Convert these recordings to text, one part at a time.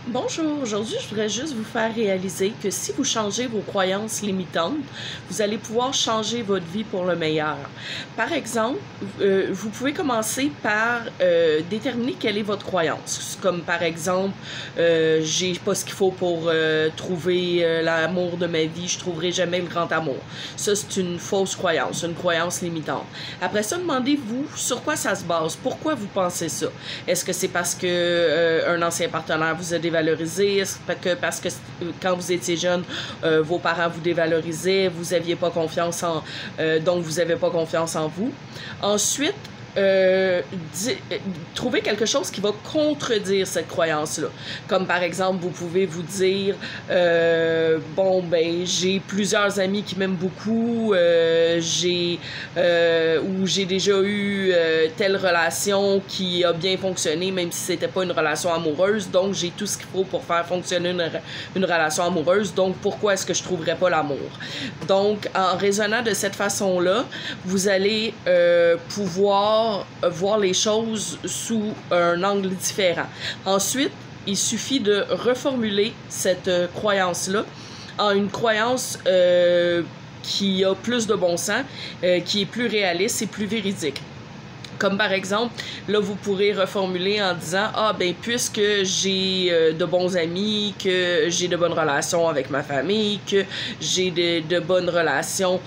Bonjour, aujourd'hui je voudrais juste vous faire réaliser que si vous changez vos croyances limitantes, vous allez pouvoir changer votre vie pour le meilleur. Par exemple, vous pouvez commencer par déterminer quelle est votre croyance. Comme par exemple, j'ai pas ce qu'il faut pour trouver l'amour de ma vie, je trouverai jamais le grand amour. Ça c'est une fausse croyance, une croyance limitante. Après ça, demandez-vous sur quoi ça se base, pourquoi vous pensez ça. Est-ce que c'est parce que un ancien partenaire vous a dévalorisé? Est-ce que parce que quand vous étiez jeune, vos parents vous dévalorisaient, vous n'aviez pas confiance en... donc vous n'avez pas confiance en vous. Ensuite, trouver quelque chose qui va contredire cette croyance-là. Comme par exemple, vous pouvez vous dire bon, ben, j'ai plusieurs amis qui m'aiment beaucoup, ou j'ai déjà eu telle relation qui a bien fonctionné, même si c'était pas une relation amoureuse, donc j'ai tout ce qu'il faut pour faire fonctionner une relation amoureuse, donc pourquoi est-ce que je trouverais pas l'amour? Donc, en raisonnant de cette façon-là, vous allez pouvoir voir les choses sous un angle différent. Ensuite, il suffit de reformuler cette croyance-là en une croyance qui a plus de bon sens, qui est plus réaliste et plus véridique. Comme par exemple, là, vous pourrez reformuler en disant « Ah, ben, puisque j'ai de bons amis, que j'ai de bonnes relations avec ma famille, que j'ai de bonnes relations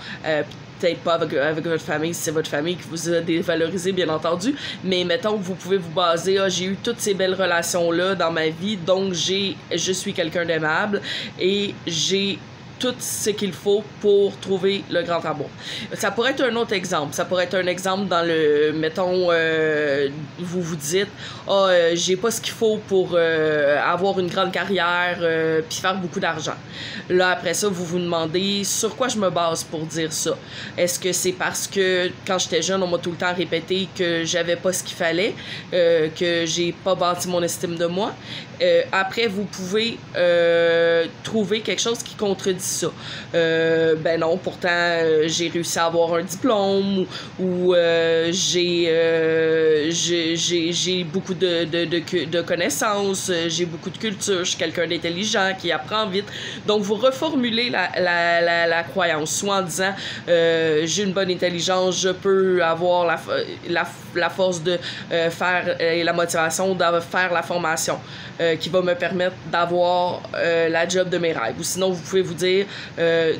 peut-être pas avec votre famille, si c'est votre famille qui vous a dévalorisé, bien entendu, mais mettons que vous pouvez vous baser, j'ai eu toutes ces belles relations-là dans ma vie, donc je suis quelqu'un d'aimable et j'ai tout ce qu'il faut pour trouver le grand amour. » Ça pourrait être un autre exemple. Ça pourrait être un exemple dans le... Mettons, vous vous dites « Ah, j'ai pas ce qu'il faut pour avoir une grande carrière puis faire beaucoup d'argent. » Là, après ça, vous vous demandez sur quoi je me base pour dire ça. Est-ce que c'est parce que quand j'étais jeune, on m'a tout le temps répété que j'avais pas ce qu'il fallait, que j'ai pas bâti mon estime de moi? Après, vous pouvez trouver quelque chose qui contredit ça. Ben non, pourtant, j'ai réussi à avoir un diplôme ou j'ai beaucoup de connaissances, j'ai beaucoup de culture, je suis quelqu'un d'intelligent qui apprend vite. Donc, vous reformulez la croyance, soit en disant j'ai une bonne intelligence, je peux avoir la force de faire et la motivation de faire la formation qui va me permettre d'avoir la job de mes rêves. Ou sinon, vous pouvez vous dire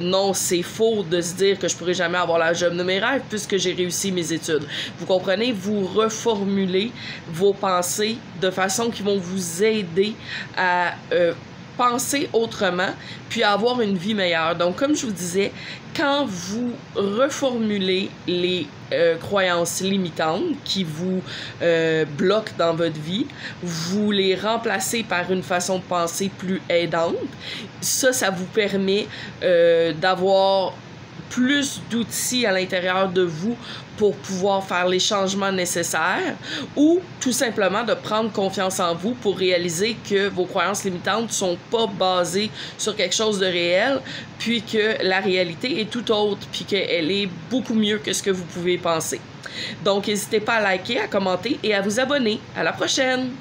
non, c'est faux de se dire que je pourrai jamais avoir la job de mes rêves puisque j'ai réussi mes études. Vous comprenez? Vous reformulez vos pensées de façon qui vont vous aider à penser autrement, puis avoir une vie meilleure. Donc, comme je vous disais, quand vous reformulez les croyances limitantes qui vous bloquent dans votre vie, vous les remplacez par une façon de penser plus aidante. Ça vous permet d'avoir plus d'outils à l'intérieur de vous pour pouvoir faire les changements nécessaires ou tout simplement de prendre confiance en vous pour réaliser que vos croyances limitantes ne sont pas basées sur quelque chose de réel, puis que la réalité est tout autre, puis qu'elle est beaucoup mieux que ce que vous pouvez penser. Donc, n'hésitez pas à liker, à commenter et à vous abonner. À la prochaine!